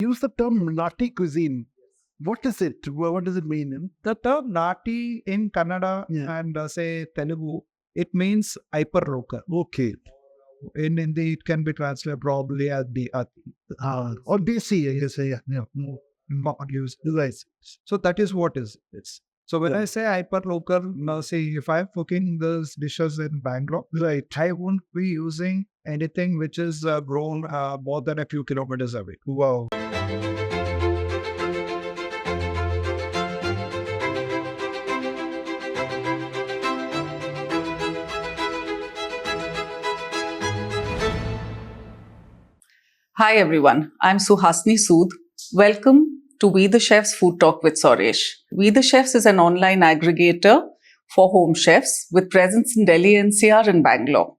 Use the term Naati Cuisine. What is it? What does it mean? The term Nati in Kannada and say Telugu, it means hyper local. Okay. In Hindi, it can be translated probably as the Or Desi, I guess. Yeah. not used. Right. So that is what is it's. So when I say hyper local, now say if I'm cooking those dishes in Bangalore, Right. I won't be using anything which is grown more than a few kilometers away. Wow. Hi everyone, I'm Suhasini Sood. Welcome to We the Chefs Food Talk with Sourish. We the Chefs is an online aggregator for home chefs with presence in Delhi NCR and Bangalore.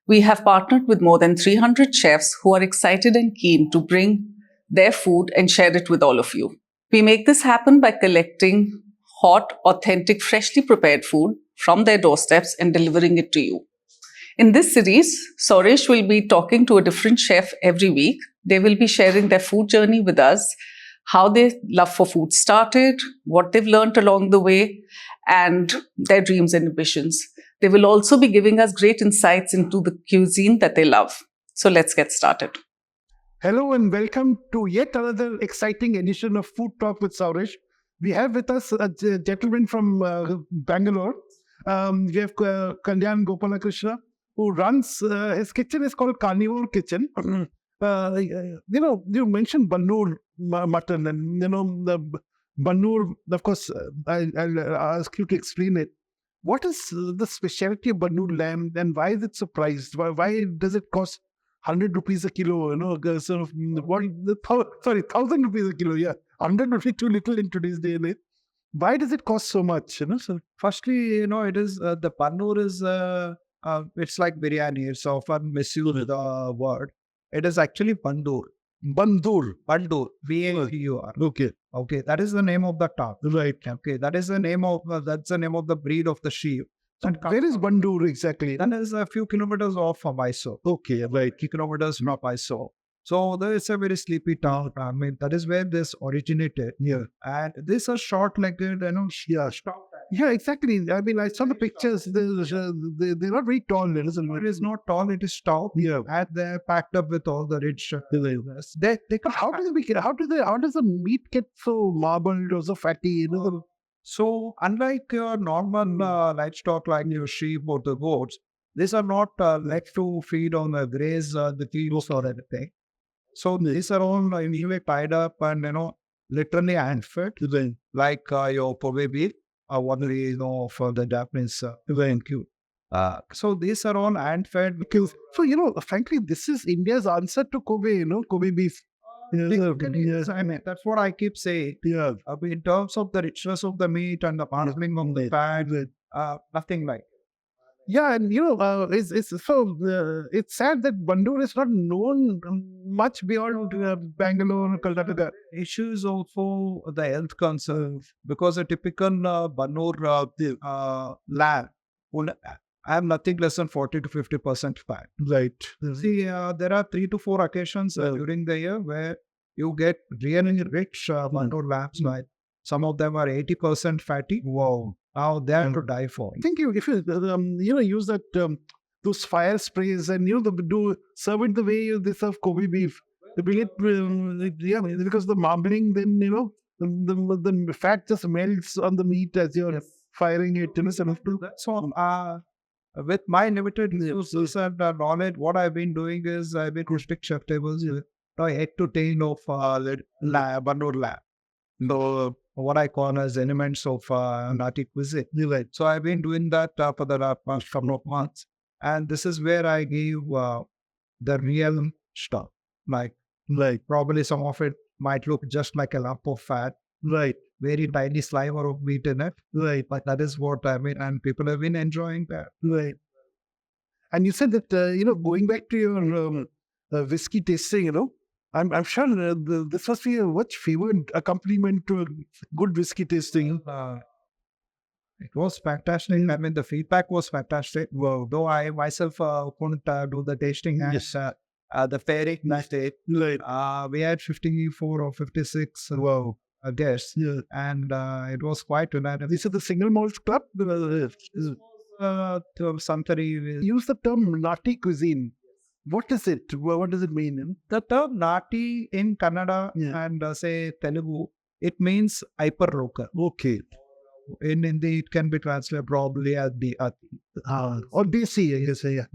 We have partnered with more than 300 chefs who are excited and keen to bring their food and share it with all of you. We make this happen by collecting hot, authentic, freshly prepared food from their doorsteps and delivering it to you. In this series, Sourish will be talking to a different chef every week. They will be sharing their food journey with us, how their love for food started, what they've learned along the way, and their dreams and ambitions. They will also be giving us great insights into the cuisine that they love. So let's get started. Hello and welcome to yet another exciting edition of Food Talk with Sourish. We have with us a gentleman from Bangalore. We have Kalyan Gopalakrishna, who runs, his kitchen is called Carnivore Kitchen. You mentioned Bandur mutton, and the Bandur, of course, I'll ask you to explain it. What is the specialty of Bandur lamb, and why is it so priced? Why does it cost 100 rupees a kilo? Sort of, 1,000 rupees a kilo. Yeah, 100 would be too little in today's day and age. Why does it cost so much? So firstly, it is the Bandur is it's like biryani. It's often misused the word. It is actually Bandur. Bandur. B-A-N-D-U-R. Okay. That is the name of the cow. Right. Okay, that's the name of the breed of the sheep. So where is Bandur exactly? That is a few kilometers off from Mysore. Okay, right. Few kilometers from Mysore. So there is a very sleepy town. I mean, that is where this originated. Yeah. And these are short-legged, stout. Yeah, exactly. I mean, I saw the pictures. They're not very tall. It is not tall, it is stout. Yeah. And they're packed up with all the rich. How does the meat get so marbled or so fatty? So unlike your normal livestock like your sheep or the goats, these are not left to feed on the graze, the fields or anything. So these are all anyway tied up and literally hand fed, like your Kobe beef, what we know for the Japanese cute. So these are all hand fed. So frankly, this is India's answer to Kobe. Kobe beef. Yes, I mean, that's what I keep saying. Yeah. In terms of the richness of the meat and the marbling of the fat, nothing like. Yeah, and it's sad that Bandur is not known much beyond Bangalore or Kolkata. Issue is also the health concerns because a typical Bandur lamb will have nothing less than 40 to 50% fat. Right. See, there are 3 to 4 occasions during the year where you get really rich Bandur lambs. Right? Some of them are 80% fatty. Wow. Now they are to die for. I think if you use that those fire sprays and serve it the way they serve Kobe beef. They bring it because the marbling, then the fat just melts on the meat as you're firing it. That's all. With my limited skills and knowledge, what I've been doing is I've been roasting chef tables, 8 to 10 of Bandur lamb. What I call as elements of Naati Cuisine. Right. So I've been doing that for the last couple of months. And this is where I give the real stuff. Like probably some of it might look just like a lump of fat. Right. Very tiny sliver of meat in it. Right. But that is what I mean. And people have been enjoying that. Right. And you said that, going back to your whiskey tasting, I'm sure this must be a much favored accompaniment to a good whiskey tasting. It was fantastic. I mean, the feedback was fantastic. Though I myself couldn't do the tasting as the ferry night. Right. We had 54 or 56 Wow. guests, Yeah. and it was quite unanimous. This is the single malt club. Something. Use the term Naati Cuisine. What is it? What does it mean? The term Nati in Kannada Yeah. and say Telugu, it means hyper local. Okay. In Hindi, it can be translated probably as the Or DC, I guess. Yeah.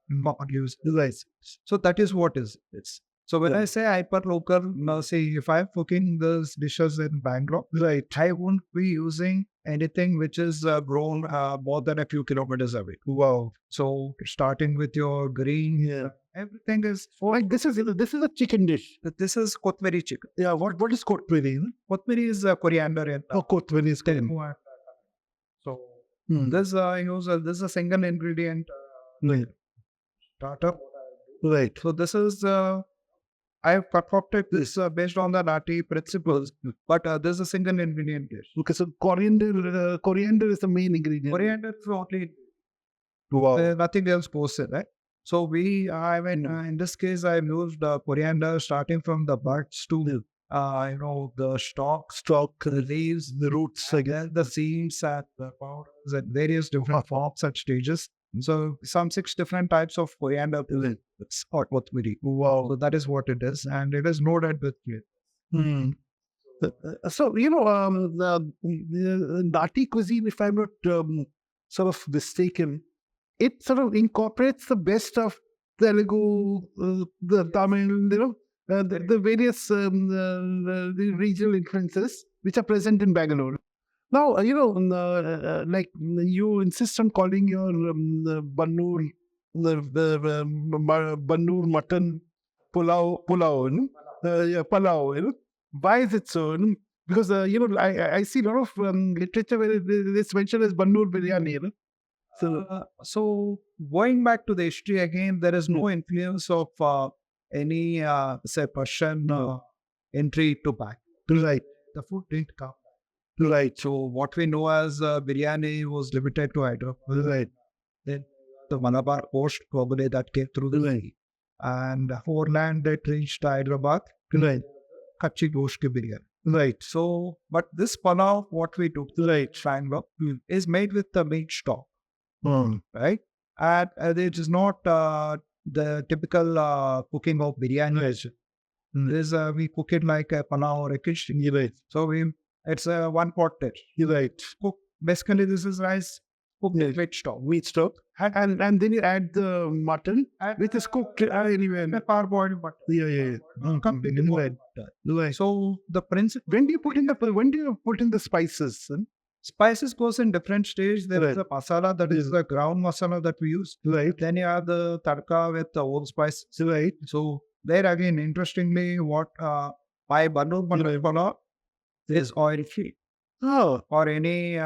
not used. Right. So that is what is it. So when Yeah. I say hyper local, now say if I'm cooking those dishes in Bangalore, Right. I won't be using anything which is grown more than a few kilometers away. Wow. So starting with your green, Yeah. everything is. Like this is a chicken dish. This is Kotmeri chicken. Yeah. What is kotmeri? Kotmeri is coriander in Oh, kotmeri is Telugu. chicken. So Hmm. this this is a single ingredient Right. starter. Right. So this is I have concocted this based on the Nati principles, but this is a single ingredient dish. Okay. So coriander is the main ingredient. Coriander is only Wow. nothing else goes in, right? So in this case, I used coriander starting from the buds to the stalks, the leaves, The roots. I guess. then the seeds and the powders and various different forms and stages. So some 6 different types of coriander. It's hot kotmeri. Wow. So that is what it is, and it is loaded with flavor. Hmm. So the Naati cuisine, if I'm not sort of mistaken, it sort of incorporates the best of Telugu, the Tamil, the various the regional influences which are present in Bangalore. Now, like you insist on calling your Bandur, Bandur mutton pulao, palau. Why is it so? Because I see a lot of literature where it's mentioned as Bandur biryani. So going back to the history again, there is no influence of any say Persian entry to back. Right. The food didn't come. Right. So what we know as biryani was limited to Hyderabad. Right. Then the Malabar coast probably that came through the sea. And overland that reached Hyderabad. Right. Kachi gosht ki biryani. Right. So, but this paneer, what we do, Right. Bangalore, is made with the meat stock, Hmm. right? And it is not the typical cooking of biryani. Right. We cook it like a paneer or a kitchen. Right. So it's a one pot dish. Right. Cook. Basically, this is rice cooked Yeah. with meat stock. Wheat stock. And then you add the mutton, which is cooked anyway. Parboiled butter. Yeah. Completely Right. boiled butter. Right. So the principle. When do you put in the spices? Spices goes in different stage. There is Right. a masala that is the ground masala that we use. Right. Then you have the tadka with the whole spices. Right. So there again, interestingly, what my Bandur paneer is oil free Oh. or any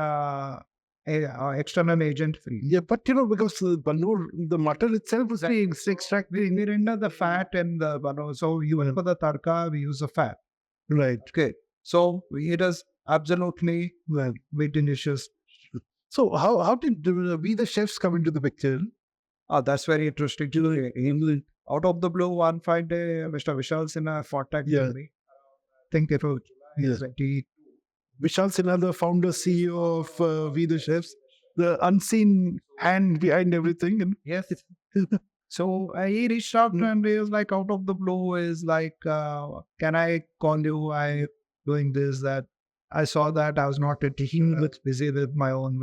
external agent free. Yeah, but because Bandur, the mutton itself is being extracted. We render the fat in the Bandur. So even for the tadka, we use the fat. Right. Okay. So it is absolutely Well, very delicious. so how did we the chefs come into the picture? That's very interesting. Out of the blue, one fine day, Mr. Vishal Sinha contacted Yeah. me. I think it was Yes. 20. Vishal Sinha, the founder, CEO of We the Chefs, the unseen hand behind everything. And Yes. So he reached out and he was like, out of the blue, is like, can I call you? I doing this, that. I saw that I was not busy with my own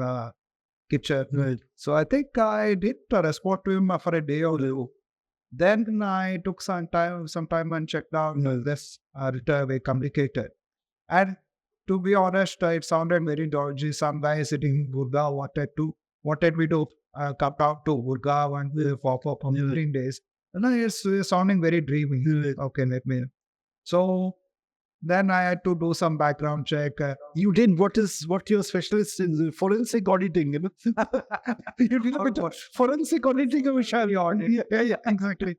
kitchen. Right. So I think I did respond to him for a day or two. Then I took some time and checked out this return very complicated. And to be honest, it sounded very dodgy. Some guy sitting in Gurgaon wanted me to come down to Gurgaon and for 15 days. And it's sounding very dreamy. Okay, let me. So then I had to do some background check. You did what your specialist in forensic auditing, You did a bit of forensic auditing of Vishal. Yeah, exactly.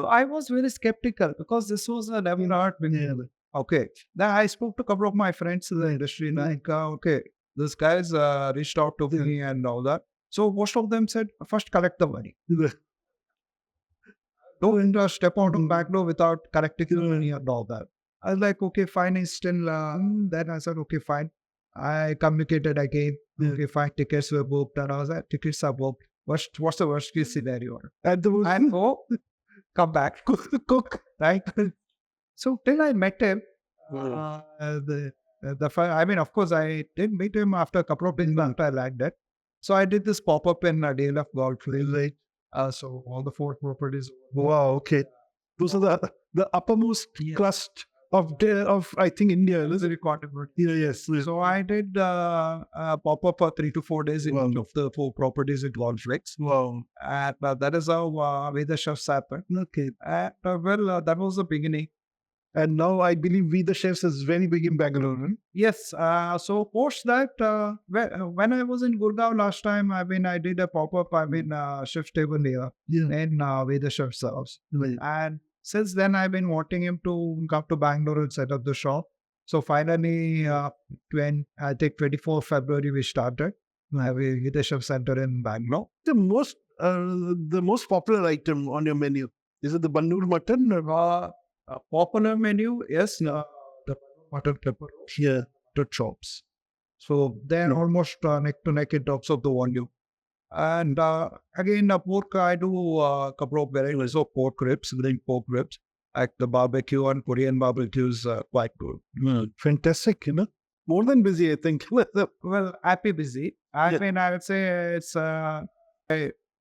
I was very skeptical because this was a never heard before. Okay. Then I spoke to a couple of my friends in the industry, like, okay, this guy's reached out to me and all that. So most of them said, first collect the money. don't step out of Bangalore without correcting me and all that. I was like, okay, fine, it's still, then I said, okay, fine. I communicated again. Okay, fine, tickets were booked. And I was like, tickets are booked. What's the worst case scenario? And And go, come back, cook, right? So till I met him, I mean, of course, I did meet him after a couple of days after I landed. So I did this pop-up in DLF Golf. Right. So all the 4 properties. Wow, okay. Those are the uppermost crust of I think India. Is it Yes. So I did pop-up for 3 to 4 days in each of the 4 properties in Golf Lakes. Wow. And that is how We the Chefs happened. Okay. And that was the beginning. And now I believe We the Chefs is very big in Bangalore. Right? Yes. So post that, when I was in Gurgaon last time, I did a pop-up, chef's table here in We the Chef's house. Right. And since then, I've been wanting him to come to Bangalore and set up the shop. So finally, I think 24th February, we started We the Chef Center in Bangalore. The most popular item on your menu, is it the Bandur mutton? Or? Popular menu, yes, the mutton pepper the chops. So they're almost neck to neck in terms of the volume. And again, pork, I do a couple of varieties of pork ribs, green pork ribs, like the barbecue and Korean barbecues quite good. Fantastic, more than busy, I think. Well, happy busy. I mean, I would say it's, I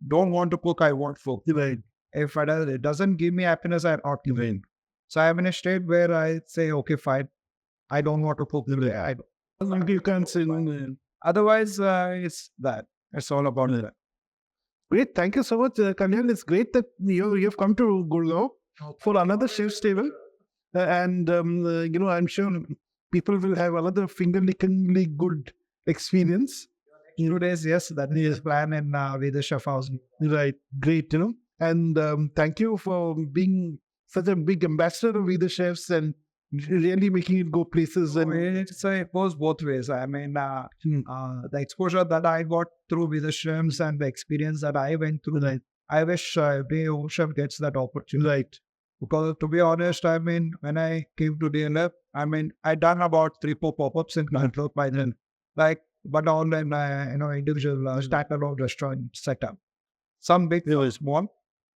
don't want to cook, I want food. Right. If it doesn't give me happiness, I'm not giving. So I'm in a state where I say, okay, fine, I don't want to cook today. I don't. You can't say. Otherwise, it's that. It's all about that. Great. Thank you so much, Kalyan. It's great that you've come to Gurgaon for another chef's table. And, I'm sure people will have another finger-lickingly good experience. 2 days, yes, that is plan in We the Chef house. Right. Great, And thank you for being such a big ambassador of We the Chefs and really making it go places. And it goes both ways. I mean, the exposure that I got through We the Chefs and the experience that I went through, I wish every chef gets that opportunity. Right. Because to be honest, when I came to DLF, I done about 3-4 pop-ups in Bangalore by then. But all in, individual standalone restaurant setup. Some big, small.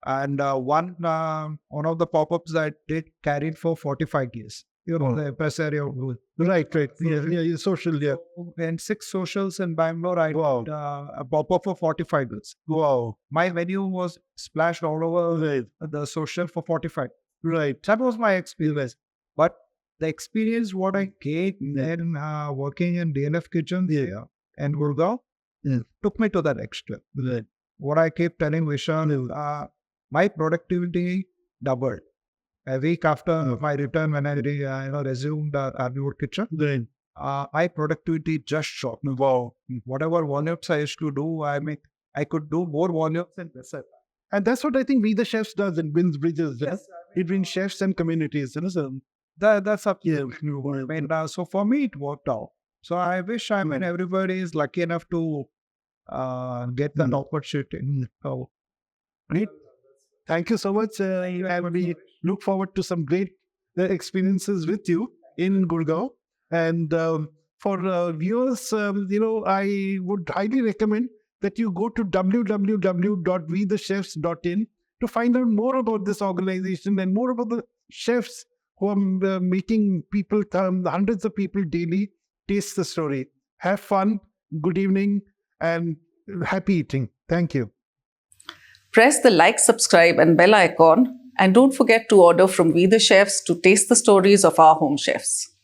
And one of the pop-ups that did carried for 45 years. The impresario rule. Right. Yeah, social, yeah. And 6 socials in Bangalore, I did a pop-up for 45 years. Wow. My menu was splashed all over the social for 45. Right. That was my experience. But the experience, what I gained in working in DLF kitchen and Gurgaon, took me to that extra. Right. What I keep telling Vishal, my productivity doubled. A week after my return, when I resumed Hollywood kitchen, my productivity just shot. Wow. Whatever volumes I used to do, I could do more volumes in this. And that's what I think We the Chefs does. It builds bridges. Yes. It brings chefs and communities. That's up to you. So for me, it worked out. So I wish everybody is lucky enough to get that opportunity. So, great. Thank you so much. And we look forward to some great experiences with you in Gurgaon. And for viewers, I would highly recommend that you go to www.wethechefs.in to find out more about this organization and more about the chefs who are making people, hundreds of people daily, taste the story. Have fun, good evening, and happy eating. Thank you. Press the like, subscribe and bell icon, and don't forget to order from We the Chefs to taste the stories of our home chefs.